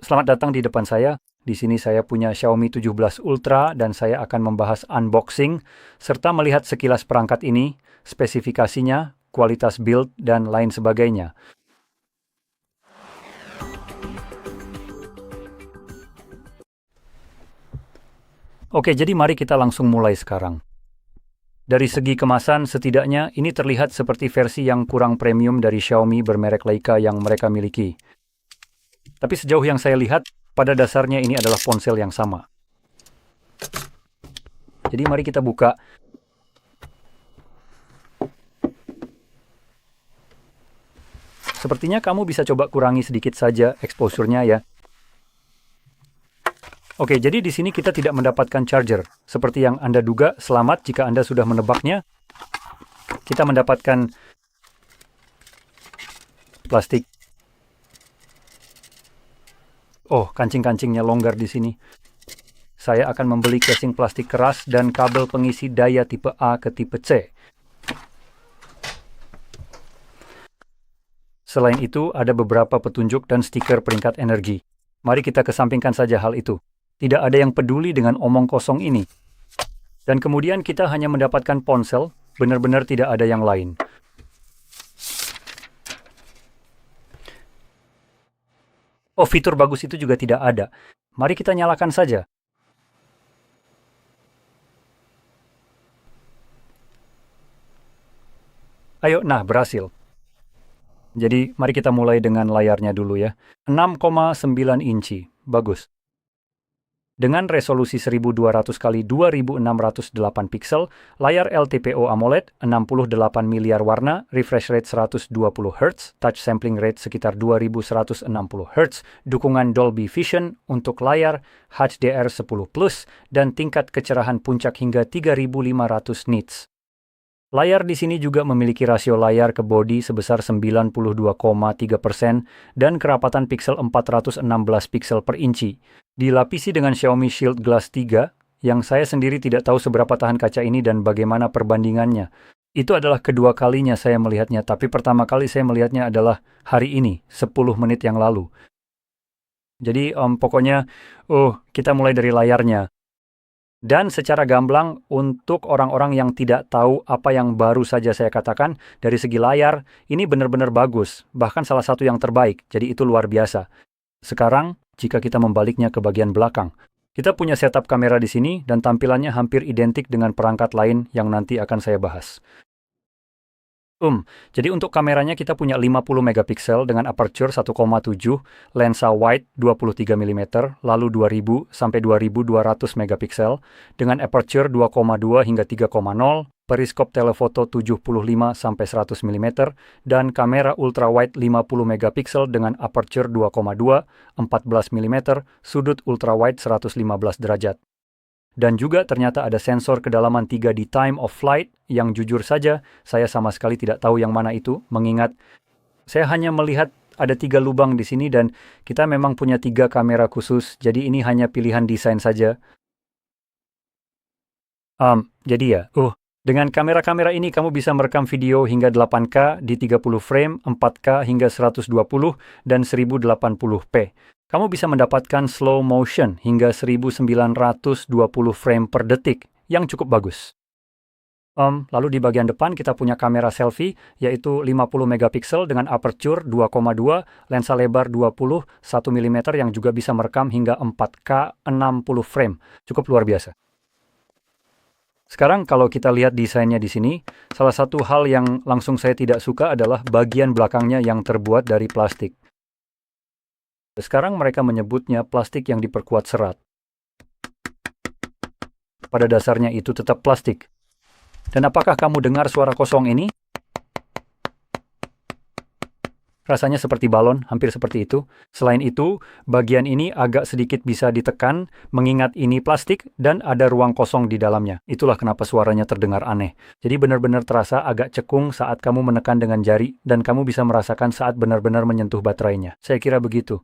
Selamat datang di depan saya. Di sini saya punya Xiaomi 17 Ultra dan saya akan membahas unboxing serta melihat sekilas perangkat ini, spesifikasinya, kualitas build, dan lain sebagainya. Oke, jadi mari kita langsung mulai sekarang. Dari segi kemasan, setidaknya ini terlihat seperti versi yang kurang premium dari Xiaomi bermerek Leica yang mereka miliki. Tapi sejauh yang saya lihat, pada dasarnya ini adalah ponsel yang sama. Jadi mari kita buka. Sepertinya kamu bisa coba kurangi sedikit saja exposure-nya ya. Oke, jadi di sini kita tidak mendapatkan charger. Seperti yang Anda duga, selamat jika Anda sudah menebaknya. Kita mendapatkan plastik. Oh, kancing-kancingnya longgar di sini. Saya akan membeli casing plastik keras dan kabel pengisi daya tipe A ke tipe C. Selain itu, ada beberapa petunjuk dan stiker peringkat energi. Mari kita kesampingkan saja hal itu. Tidak ada yang peduli dengan omong kosong ini. Dan kemudian kita hanya mendapatkan ponsel, benar-benar tidak ada yang lain. Oh, fitur bagus itu juga tidak ada. Mari kita nyalakan saja. Ayo, nah berhasil. Jadi, mari kita mulai dengan layarnya dulu ya. 6,9 inci, bagus. Dengan resolusi 1200 x 2608 pixel, layar LTPO AMOLED, 68 miliar warna, refresh rate 120 Hz, touch sampling rate sekitar 2160 Hz, dukungan Dolby Vision untuk layar, HDR10+, dan tingkat kecerahan puncak hingga 3500 nits. Layar di sini juga memiliki rasio layar ke bodi sebesar 92,3% dan kerapatan pixel 416 pixel per inci. Dilapisi dengan Xiaomi Shield Glass 3, yang saya sendiri tidak tahu seberapa tahan kaca ini dan bagaimana perbandingannya. Itu adalah kedua kalinya saya melihatnya, tapi pertama kali saya melihatnya adalah hari ini, 10 menit yang lalu. Jadi pokoknya, kita mulai dari layarnya. Dan secara gamblang, untuk orang-orang yang tidak tahu apa yang baru saja saya katakan, dari segi layar, ini benar-benar bagus, bahkan salah satu yang terbaik, jadi itu luar biasa. Sekarang, jika kita membaliknya ke bagian belakang, kita punya setup kamera di sini dan tampilannya hampir identik dengan perangkat lain yang nanti akan saya bahas. Jadi untuk kameranya kita punya 50 megapiksel dengan aperture 1,7, lensa wide 23 mm, lalu 2000 sampai 2200 megapiksel dengan aperture 2,2 hingga 3,0, periskop telefoto 75 sampai 100 mm dan kamera ultra wide 50 megapiksel dengan aperture 2,2, 14 mm, sudut ultra wide 115 derajat. Dan juga ternyata ada sensor kedalaman 3 di time of flight yang jujur saja saya sama sekali tidak tahu yang mana itu, mengingat saya hanya melihat ada 3 lubang di sini dan kita memang punya 3 kamera khusus, jadi ini hanya pilihan desain saja. Dengan kamera-kamera ini kamu bisa merekam video hingga 8K di 30 frame, 4K hingga 120 dan 1080p. Kamu bisa mendapatkan slow motion hingga 1920 frame per detik, yang cukup bagus. Lalu di bagian depan kita punya kamera selfie, yaitu 50 megapiksel dengan aperture 2,2, lensa lebar 20, 1 mm yang juga bisa merekam hingga 4K 60 frame. Cukup luar biasa. Sekarang kalau kita lihat desainnya di sini, salah satu hal yang langsung saya tidak suka adalah bagian belakangnya yang terbuat dari plastik. Sekarang mereka menyebutnya plastik yang diperkuat serat. Pada dasarnya itu tetap plastik. Dan apakah kamu dengar suara kosong ini? Rasanya seperti balon, hampir seperti itu. Selain itu, bagian ini agak sedikit bisa ditekan, mengingat ini plastik dan ada ruang kosong di dalamnya. Itulah kenapa suaranya terdengar aneh. Jadi benar-benar terasa agak cekung saat kamu menekan dengan jari, dan kamu bisa merasakan saat benar-benar menyentuh baterainya. Saya kira begitu.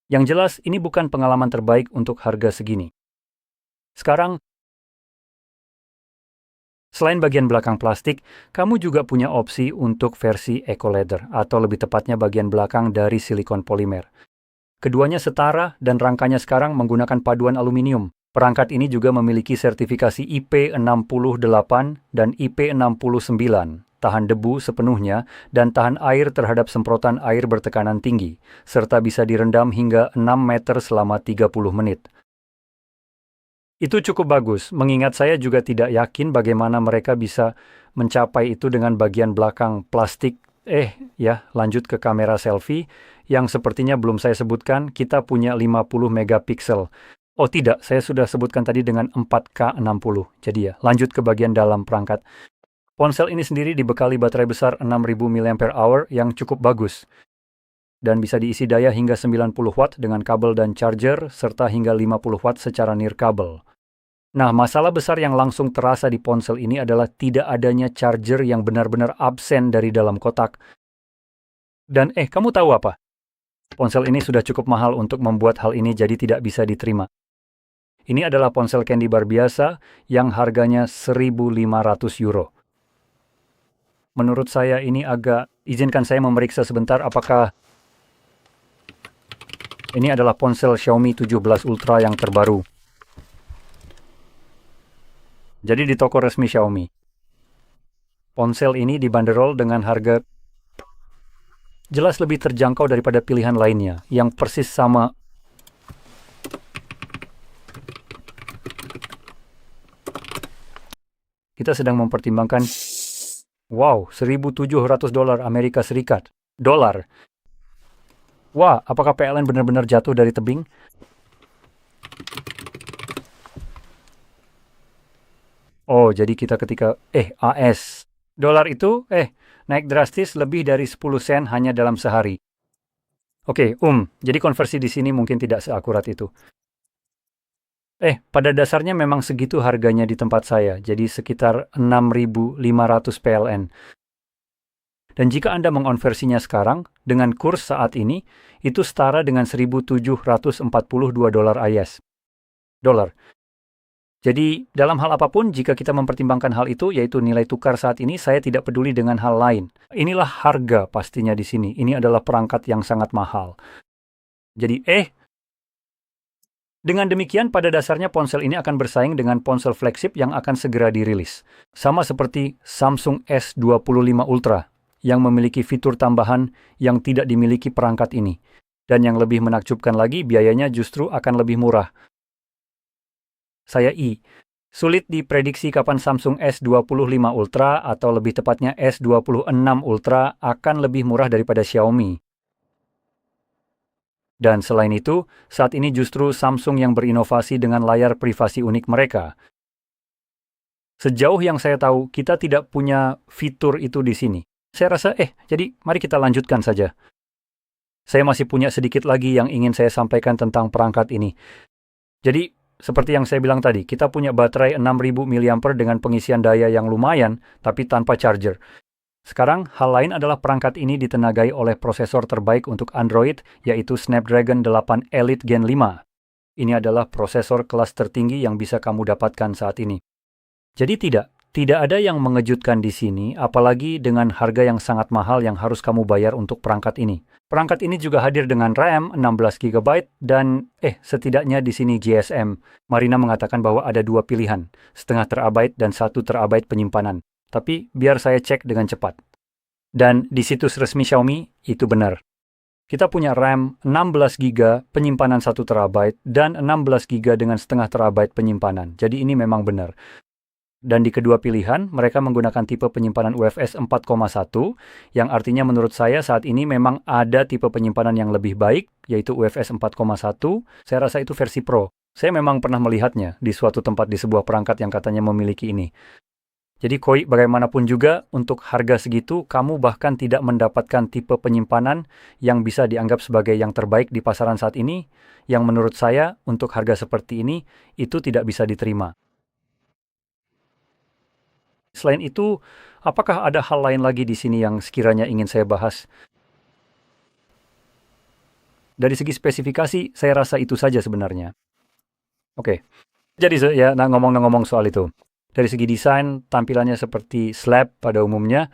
Yang jelas, ini bukan pengalaman terbaik untuk harga segini. Sekarang, selain bagian belakang plastik, kamu juga punya opsi untuk versi Eco Leather, atau lebih tepatnya bagian belakang dari silikon polimer. Keduanya setara dan rangkanya sekarang menggunakan paduan aluminium. Perangkat ini juga memiliki sertifikasi IP68 dan IP69, tahan debu sepenuhnya dan tahan air terhadap semprotan air bertekanan tinggi, serta bisa direndam hingga 6 meter selama 30 menit. Itu cukup bagus, mengingat saya juga tidak yakin bagaimana mereka bisa mencapai itu dengan bagian belakang plastik. Lanjut ke kamera selfie, yang sepertinya belum saya sebutkan, kita punya 50 megapiksel. Oh tidak, saya sudah sebutkan tadi dengan 4K60. Jadi lanjut ke bagian dalam perangkat. Ponsel ini sendiri dibekali baterai besar 6000 mAh yang cukup bagus. Dan bisa diisi daya hingga 90 watt dengan kabel dan charger, serta hingga 50 watt secara nirkabel. Nah, masalah besar yang langsung terasa di ponsel ini adalah tidak adanya charger yang benar-benar absen dari dalam kotak. Dan kamu tahu apa? Ponsel ini sudah cukup mahal untuk membuat hal ini jadi tidak bisa diterima. Ini adalah ponsel candy bar biasa yang harganya 1.500 euro. Menurut saya ini izinkan saya memeriksa sebentar apakah ini adalah ponsel Xiaomi 17 Ultra yang terbaru. Jadi di toko resmi Xiaomi, ponsel ini dibanderol dengan harga jelas lebih terjangkau daripada pilihan lainnya, yang persis sama. Kita sedang mempertimbangkan, $1.700 Amerika Serikat. Dolar. Wah, apakah PLN benar-benar jatuh dari tebing? Oh, jadi kita ketika AS. Dolar itu naik drastis lebih dari 10 sen hanya dalam sehari. Oke, jadi konversi di sini mungkin tidak seakurat itu. Pada dasarnya memang segitu harganya di tempat saya, jadi sekitar 6.500 PLN. Dan jika Anda mengonversinya sekarang, dengan kurs saat ini, itu setara dengan $1.742 AS. Dolar. Jadi, dalam hal apapun, jika kita mempertimbangkan hal itu, yaitu nilai tukar saat ini, saya tidak peduli dengan hal lain. Inilah harga pastinya di sini. Ini adalah perangkat yang sangat mahal. Jadi, dengan demikian, pada dasarnya ponsel ini akan bersaing dengan ponsel flagship yang akan segera dirilis. Sama seperti Samsung S25 Ultra, yang memiliki fitur tambahan yang tidak dimiliki perangkat ini. Dan yang lebih menakjubkan lagi, biayanya justru akan lebih murah. Sulit diprediksi kapan Samsung S25 Ultra atau lebih tepatnya S26 Ultra akan lebih murah daripada Xiaomi. Dan selain itu, saat ini justru Samsung yang berinovasi dengan layar privasi unik mereka. Sejauh yang saya tahu, kita tidak punya fitur itu di sini. Saya rasa, jadi mari kita lanjutkan saja. Saya masih punya sedikit lagi yang ingin saya sampaikan tentang perangkat ini. Jadi, seperti yang saya bilang tadi, kita punya baterai 6.000 mAh dengan pengisian daya yang lumayan, tapi tanpa charger. Sekarang, hal lain adalah perangkat ini ditenagai oleh prosesor terbaik untuk Android, yaitu Snapdragon 8 Elite Gen 5. Ini adalah prosesor kelas tertinggi yang bisa kamu dapatkan saat ini. Jadi tidak ada yang mengejutkan di sini, apalagi dengan harga yang sangat mahal yang harus kamu bayar untuk perangkat ini. Perangkat ini juga hadir dengan RAM 16 GB dan setidaknya di sini GSM. Marina mengatakan bahwa ada 2 pilihan, setengah terabyte dan 1 terabyte penyimpanan. Tapi biar saya cek dengan cepat. Dan di situs resmi Xiaomi itu benar. Kita punya RAM 16 GB penyimpanan 1 terabyte dan 16 GB dengan setengah terabyte penyimpanan. Jadi ini memang benar. Dan di kedua pilihan, mereka menggunakan tipe penyimpanan UFS 4.1, yang artinya menurut saya saat ini memang ada tipe penyimpanan yang lebih baik, yaitu UFS 4.1. Saya rasa itu versi Pro. Saya memang pernah melihatnya di suatu tempat di sebuah perangkat yang katanya memiliki ini. Jadi bagaimanapun juga, untuk harga segitu, kamu bahkan tidak mendapatkan tipe penyimpanan yang bisa dianggap sebagai yang terbaik di pasaran saat ini, yang menurut saya, untuk harga seperti ini, itu tidak bisa diterima. Selain itu, apakah ada hal lain lagi di sini yang sekiranya ingin saya bahas? Dari segi spesifikasi, saya rasa itu saja sebenarnya. Oke, jadi ngomong-ngomong soal itu. Dari segi desain, tampilannya seperti slab pada umumnya.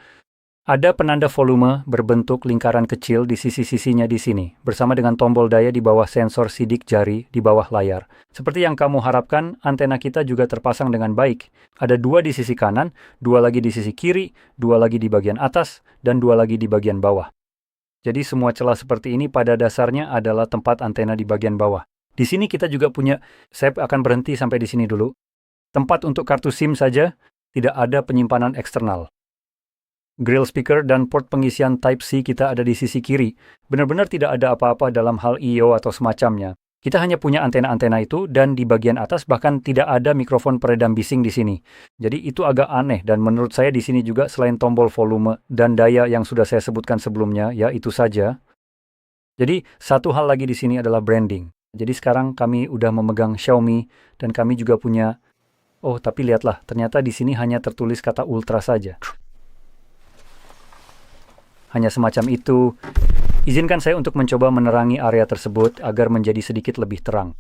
Ada penanda volume berbentuk lingkaran kecil di sisi-sisinya di sini, bersama dengan tombol daya di bawah sensor sidik jari di bawah layar. Seperti yang kamu harapkan, antena kita juga terpasang dengan baik. Ada 2 di sisi kanan, 2 lagi di sisi kiri, 2 lagi di bagian atas, dan 2 lagi di bagian bawah. Jadi semua celah seperti ini pada dasarnya adalah tempat antena di bagian bawah. Di sini kita juga punya, saya akan berhenti sampai di sini dulu. Tempat untuk kartu SIM saja, tidak ada penyimpanan eksternal. Grill speaker dan port pengisian Type-C kita ada di sisi kiri. Benar-benar tidak ada apa-apa dalam hal I/O atau semacamnya. Kita hanya punya antena-antena itu dan di bagian atas bahkan tidak ada mikrofon peredam bising di sini. Jadi itu agak aneh dan menurut saya di sini juga selain tombol volume dan daya yang sudah saya sebutkan sebelumnya, ya itu saja. Jadi satu hal lagi di sini adalah branding. Jadi sekarang kami udah memegang Xiaomi dan kami juga punya, oh tapi lihatlah, ternyata di sini hanya tertulis kata Ultra saja. Hanya semacam itu. Izinkan saya untuk mencoba menerangi area tersebut agar menjadi sedikit lebih terang.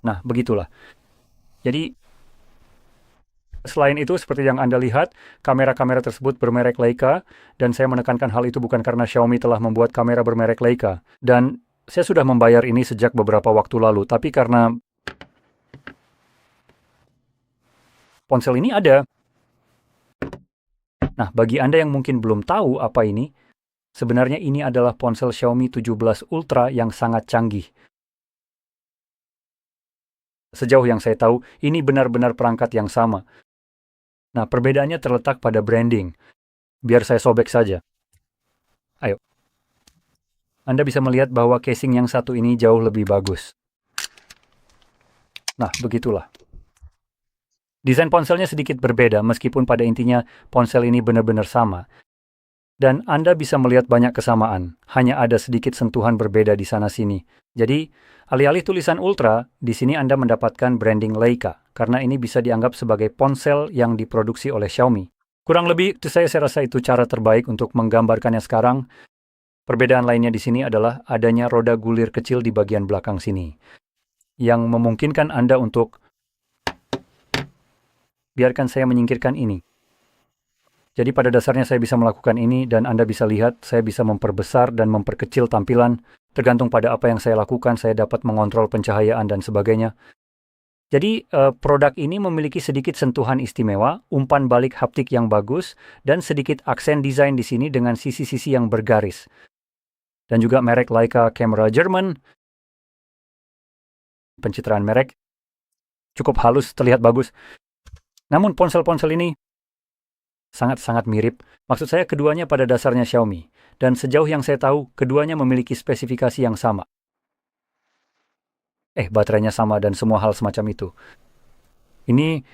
Nah, begitulah. Jadi, selain itu, seperti yang Anda lihat, kamera-kamera tersebut bermerek Leica, dan saya menekankan hal itu bukan karena Xiaomi telah membuat kamera bermerek Leica. Dan saya sudah membayar ini sejak beberapa waktu lalu, tapi karena ponsel ini ada. Nah, bagi Anda yang mungkin belum tahu apa ini, sebenarnya ini adalah ponsel Xiaomi 17 Ultra yang sangat canggih. Sejauh yang saya tahu, ini benar-benar perangkat yang sama. Nah, perbedaannya terletak pada branding. Biar saya sobek saja. Ayo. Anda bisa melihat bahwa casing yang satu ini jauh lebih bagus. Nah, begitulah. Desain ponselnya sedikit berbeda, meskipun pada intinya ponsel ini benar-benar sama. Dan Anda bisa melihat banyak kesamaan, hanya ada sedikit sentuhan berbeda di sana-sini. Jadi, alih-alih tulisan Ultra, di sini Anda mendapatkan branding Leica, karena ini bisa dianggap sebagai ponsel yang diproduksi oleh Xiaomi. Kurang lebih, saya rasa itu cara terbaik untuk menggambarkannya sekarang. Perbedaan lainnya di sini adalah adanya roda gulir kecil di bagian belakang sini, yang memungkinkan Anda untuk biarkan saya menyingkirkan ini. Jadi pada dasarnya saya bisa melakukan ini dan Anda bisa lihat saya bisa memperbesar dan memperkecil tampilan. Tergantung pada apa yang saya lakukan, saya dapat mengontrol pencahayaan dan sebagainya. Jadi produk ini memiliki sedikit sentuhan istimewa, umpan balik haptik yang bagus, dan sedikit aksen desain di sini dengan sisi-sisi yang bergaris. Dan juga merek Leica Camera German. Pencitraan merek. Cukup halus, terlihat bagus. Namun ponsel-ponsel ini sangat-sangat mirip. Maksud saya keduanya pada dasarnya Xiaomi. Dan sejauh yang saya tahu, keduanya memiliki spesifikasi yang sama. Baterainya sama dan semua hal semacam itu. Ini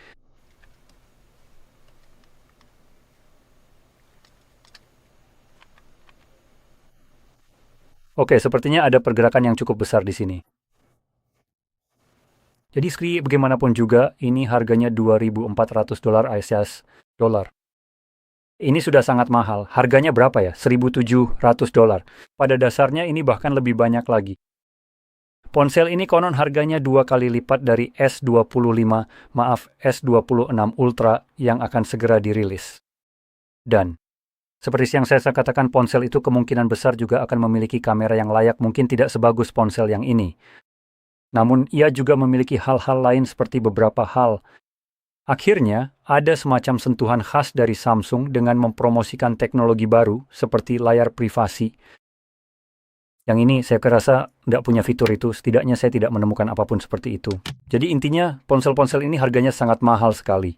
oke, sepertinya ada pergerakan yang cukup besar di sini. Jadi bagaimanapun juga, ini harganya $2.400 AS dolar. Ini sudah sangat mahal. Harganya berapa ya? $1.700. Pada dasarnya ini bahkan lebih banyak lagi. Ponsel ini konon harganya 2 kali lipat dari S26 Ultra yang akan segera dirilis. Dan seperti yang saya katakan, ponsel itu kemungkinan besar juga akan memiliki kamera yang layak, mungkin tidak sebagus ponsel yang ini. Namun ia juga memiliki hal-hal lain seperti beberapa hal. Akhirnya, ada semacam sentuhan khas dari Samsung dengan mempromosikan teknologi baru seperti layar privasi. Yang ini saya rasa tidak punya fitur itu, setidaknya saya tidak menemukan apapun seperti itu. Jadi intinya, ponsel-ponsel ini harganya sangat mahal sekali.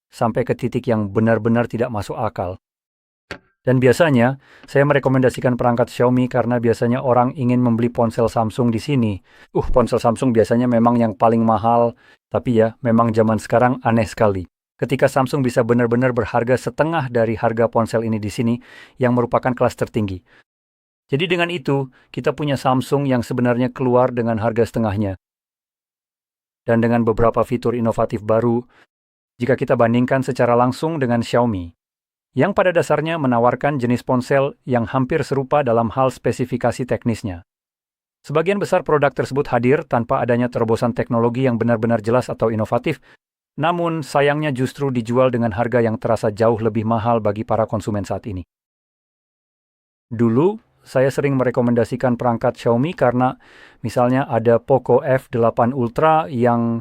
Sampai ke titik yang benar-benar tidak masuk akal. Dan biasanya, saya merekomendasikan perangkat Xiaomi karena biasanya orang ingin membeli ponsel Samsung di sini. Ponsel Samsung biasanya memang yang paling mahal, tapi ya, memang zaman sekarang aneh sekali. Ketika Samsung bisa benar-benar berharga setengah dari harga ponsel ini di sini, yang merupakan kelas tertinggi. Jadi dengan itu, kita punya Samsung yang sebenarnya keluar dengan harga setengahnya. Dan dengan beberapa fitur inovatif baru, jika kita bandingkan secara langsung dengan Xiaomi, yang pada dasarnya menawarkan jenis ponsel yang hampir serupa dalam hal spesifikasi teknisnya. Sebagian besar produk tersebut hadir tanpa adanya terobosan teknologi yang benar-benar jelas atau inovatif, namun sayangnya justru dijual dengan harga yang terasa jauh lebih mahal bagi para konsumen saat ini. Dulu, saya sering merekomendasikan perangkat Xiaomi karena misalnya ada Poco F8 Ultra yang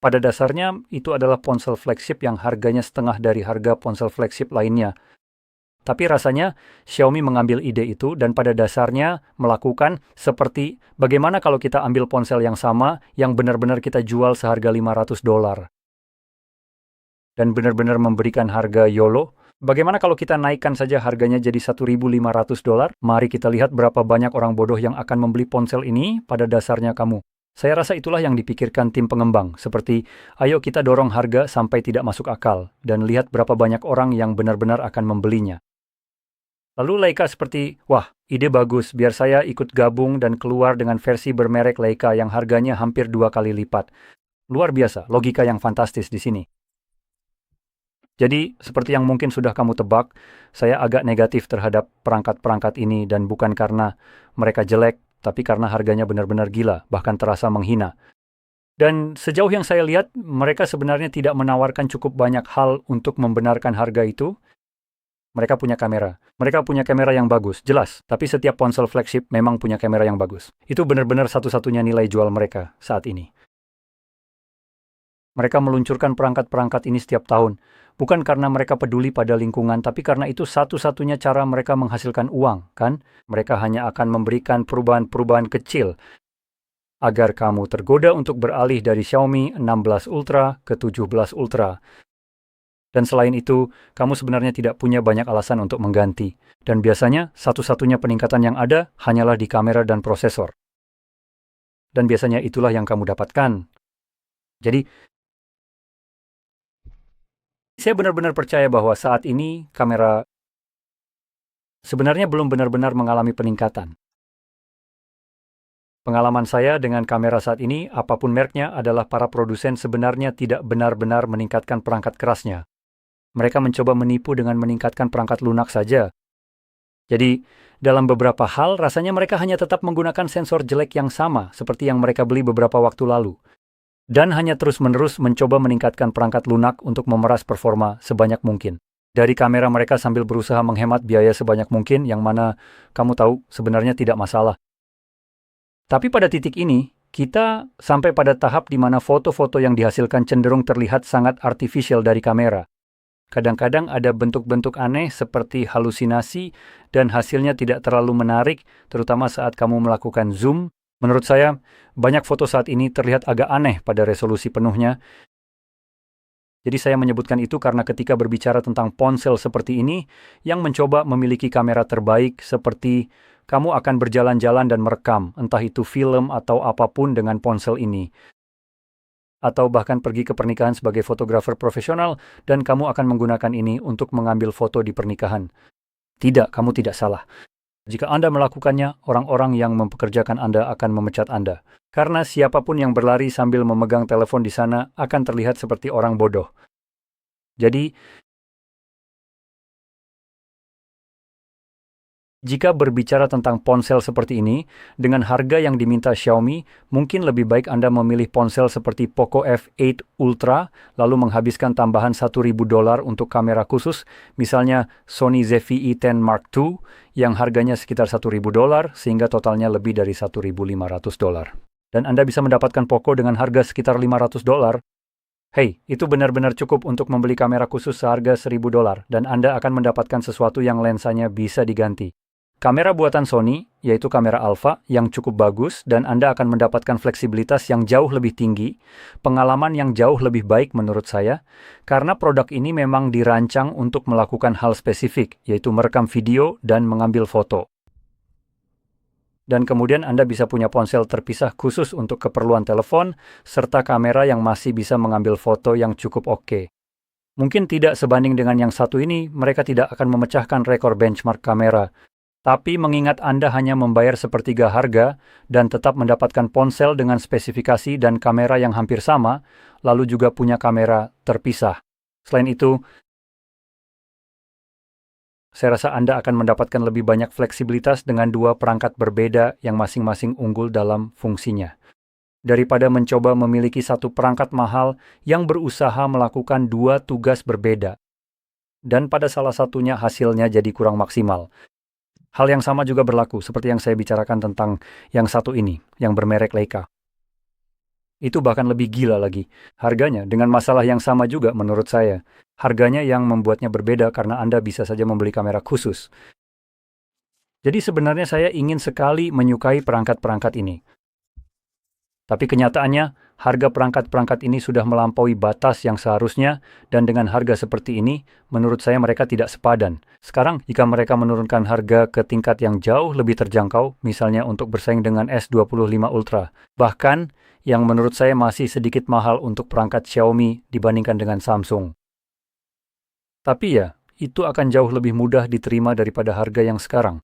pada dasarnya itu adalah ponsel flagship yang harganya setengah dari harga ponsel flagship lainnya. Tapi rasanya Xiaomi mengambil ide itu dan pada dasarnya melakukan seperti bagaimana kalau kita ambil ponsel yang sama yang benar-benar kita jual seharga $500 dan benar-benar memberikan harga YOLO. Bagaimana kalau kita naikkan saja harganya jadi $1.500? Mari kita lihat berapa banyak orang bodoh yang akan membeli ponsel ini pada dasarnya kamu. Saya rasa itulah yang dipikirkan tim pengembang, seperti ayo kita dorong harga sampai tidak masuk akal dan lihat berapa banyak orang yang benar-benar akan membelinya. Lalu Leica seperti, wah, ide bagus, biar saya ikut gabung dan keluar dengan versi bermerek Leica yang harganya hampir 2 kali lipat. Luar biasa, logika yang fantastis di sini. Jadi, seperti yang mungkin sudah kamu tebak, saya agak negatif terhadap perangkat-perangkat ini dan bukan karena mereka jelek, tapi karena harganya benar-benar gila, bahkan terasa menghina. Dan sejauh yang saya lihat, mereka sebenarnya tidak menawarkan cukup banyak hal untuk membenarkan harga itu. Mereka punya kamera. Mereka punya kamera yang bagus, jelas. Tapi setiap ponsel flagship memang punya kamera yang bagus. Itu benar-benar satu-satunya nilai jual mereka saat ini. Mereka meluncurkan perangkat-perangkat ini setiap tahun. Bukan karena mereka peduli pada lingkungan, tapi karena itu satu-satunya cara mereka menghasilkan uang, kan? Mereka hanya akan memberikan perubahan-perubahan kecil agar kamu tergoda untuk beralih dari Xiaomi 16 Ultra ke 17 Ultra. Dan selain itu, kamu sebenarnya tidak punya banyak alasan untuk mengganti. Dan biasanya, satu-satunya peningkatan yang ada hanyalah di kamera dan prosesor. Dan biasanya itulah yang kamu dapatkan. Jadi, saya benar-benar percaya bahwa saat ini kamera sebenarnya belum benar-benar mengalami peningkatan. Pengalaman saya dengan kamera saat ini, apapun mereknya, adalah para produsen sebenarnya tidak benar-benar meningkatkan perangkat kerasnya. Mereka mencoba menipu dengan meningkatkan perangkat lunak saja. Jadi, dalam beberapa hal, rasanya mereka hanya tetap menggunakan sensor jelek yang sama, seperti yang mereka beli beberapa waktu lalu. Dan hanya terus-menerus mencoba meningkatkan perangkat lunak untuk memeras performa sebanyak mungkin. Dari kamera mereka sambil berusaha menghemat biaya sebanyak mungkin, yang mana kamu tahu sebenarnya tidak masalah. Tapi pada titik ini, kita sampai pada tahap di mana foto-foto yang dihasilkan cenderung terlihat sangat artifisial dari kamera. Kadang-kadang ada bentuk-bentuk aneh seperti halusinasi dan hasilnya tidak terlalu menarik, terutama saat kamu melakukan zoom. Menurut saya, banyak foto saat ini terlihat agak aneh pada resolusi penuhnya. Jadi saya menyebutkan itu karena ketika berbicara tentang ponsel seperti ini, yang mencoba memiliki kamera terbaik seperti kamu akan berjalan-jalan dan merekam, entah itu film atau apapun dengan ponsel ini. Atau bahkan pergi ke pernikahan sebagai fotografer profesional dan kamu akan menggunakan ini untuk mengambil foto di pernikahan. Tidak, kamu tidak salah. Jika Anda melakukannya, orang-orang yang mempekerjakan Anda akan memecat Anda. Karena siapapun yang berlari sambil memegang telepon di sana akan terlihat seperti orang bodoh. Jadi, jika berbicara tentang ponsel seperti ini, dengan harga yang diminta Xiaomi, mungkin lebih baik Anda memilih ponsel seperti Poco F8 Ultra, lalu menghabiskan tambahan $1.000 untuk kamera khusus, misalnya Sony ZV-E10 Mark II, yang harganya sekitar $1.000, sehingga totalnya lebih dari $1.500. Dan Anda bisa mendapatkan Poco dengan harga sekitar $500. Hei, itu benar-benar cukup untuk membeli kamera khusus seharga $1.000, dan Anda akan mendapatkan sesuatu yang lensanya bisa diganti. Kamera buatan Sony, yaitu kamera alpha, yang cukup bagus dan Anda akan mendapatkan fleksibilitas yang jauh lebih tinggi, pengalaman yang jauh lebih baik menurut saya, karena produk ini memang dirancang untuk melakukan hal spesifik, yaitu merekam video dan mengambil foto. Dan kemudian Anda bisa punya ponsel terpisah khusus untuk keperluan telepon, serta kamera yang masih bisa mengambil foto yang cukup oke. Mungkin tidak sebanding dengan yang satu ini, mereka tidak akan memecahkan rekor benchmark kamera. Tapi mengingat Anda hanya membayar sepertiga harga dan tetap mendapatkan ponsel dengan spesifikasi dan kamera yang hampir sama, lalu juga punya kamera terpisah. Selain itu, Saya rasa Anda akan mendapatkan lebih banyak fleksibilitas dengan dua perangkat berbeda yang masing-masing unggul dalam fungsinya, daripada mencoba memiliki satu perangkat mahal yang berusaha melakukan dua tugas berbeda, dan pada salah satunya hasilnya jadi kurang maksimal. Hal yang sama juga berlaku seperti yang saya bicarakan tentang yang satu ini, yang bermerek Leica. Itu bahkan lebih gila lagi. Harganya dengan masalah yang sama juga menurut saya. Harganya yang membuatnya berbeda karena Anda bisa saja membeli kamera khusus. Jadi sebenarnya saya ingin sekali menyukai perangkat-perangkat ini. Tapi kenyataannya, harga perangkat-perangkat ini sudah melampaui batas yang seharusnya, dan dengan harga seperti ini, menurut saya mereka tidak sepadan. Sekarang, jika mereka menurunkan harga ke tingkat yang jauh lebih terjangkau, misalnya untuk bersaing dengan S25 Ultra, bahkan yang menurut saya masih sedikit mahal untuk perangkat Xiaomi dibandingkan dengan Samsung. Tapi ya, itu akan jauh lebih mudah diterima daripada harga yang sekarang.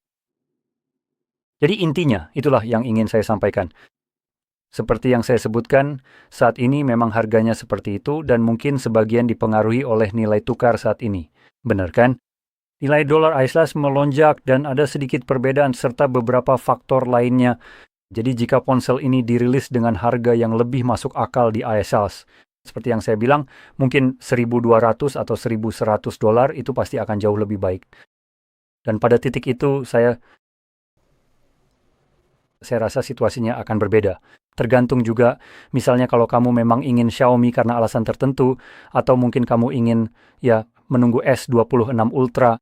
Jadi intinya, itulah yang ingin saya sampaikan. Seperti yang saya sebutkan, saat ini memang harganya seperti itu dan mungkin sebagian dipengaruhi oleh nilai tukar saat ini. Benar kan? Nilai dolar ICE melonjak dan ada sedikit perbedaan serta beberapa faktor lainnya. Jadi jika ponsel ini dirilis dengan harga yang lebih masuk akal di ICE, seperti yang saya bilang, mungkin 1.200 atau 1.100 dolar itu pasti akan jauh lebih baik. Dan pada titik itu saya rasa situasinya akan berbeda. Tergantung juga, misalnya kalau kamu memang ingin Xiaomi karena alasan tertentu, atau mungkin kamu ingin menunggu S26 Ultra,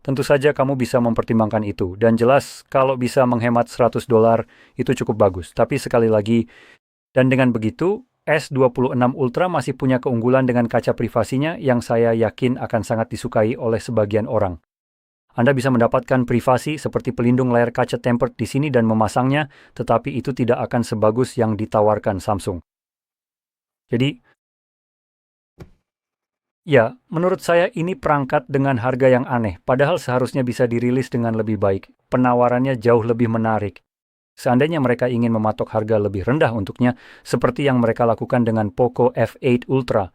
tentu saja kamu bisa mempertimbangkan itu. Dan jelas, kalau bisa menghemat 100 dolar, itu cukup bagus. Tapi sekali lagi, dan dengan begitu, S26 Ultra masih punya keunggulan dengan kaca privasinya yang saya yakin akan sangat disukai oleh sebagian orang. Anda bisa mendapatkan privasi seperti pelindung layar kaca tempered di sini dan memasangnya, tetapi itu tidak akan sebagus yang ditawarkan Samsung. Jadi, ya, menurut saya ini perangkat dengan harga yang aneh, padahal seharusnya bisa dirilis dengan lebih baik. Penawarannya jauh lebih menarik. Seandainya mereka ingin mematok harga lebih rendah untuknya, seperti yang mereka lakukan dengan Poco F8 Ultra.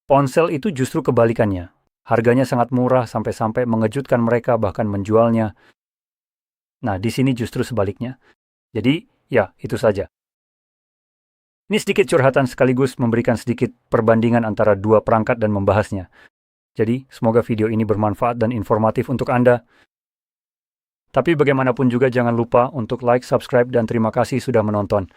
Ponsel itu justru kebalikannya. Harganya sangat murah sampai-sampai mengejutkan mereka bahkan menjualnya. Nah, di sini justru sebaliknya. Jadi, ya, itu saja. Ini sedikit curhatan sekaligus memberikan sedikit perbandingan antara dua perangkat dan membahasnya. Jadi, semoga video ini bermanfaat dan informatif untuk Anda. Tapi bagaimanapun juga jangan lupa untuk like, subscribe, dan terima kasih sudah menonton.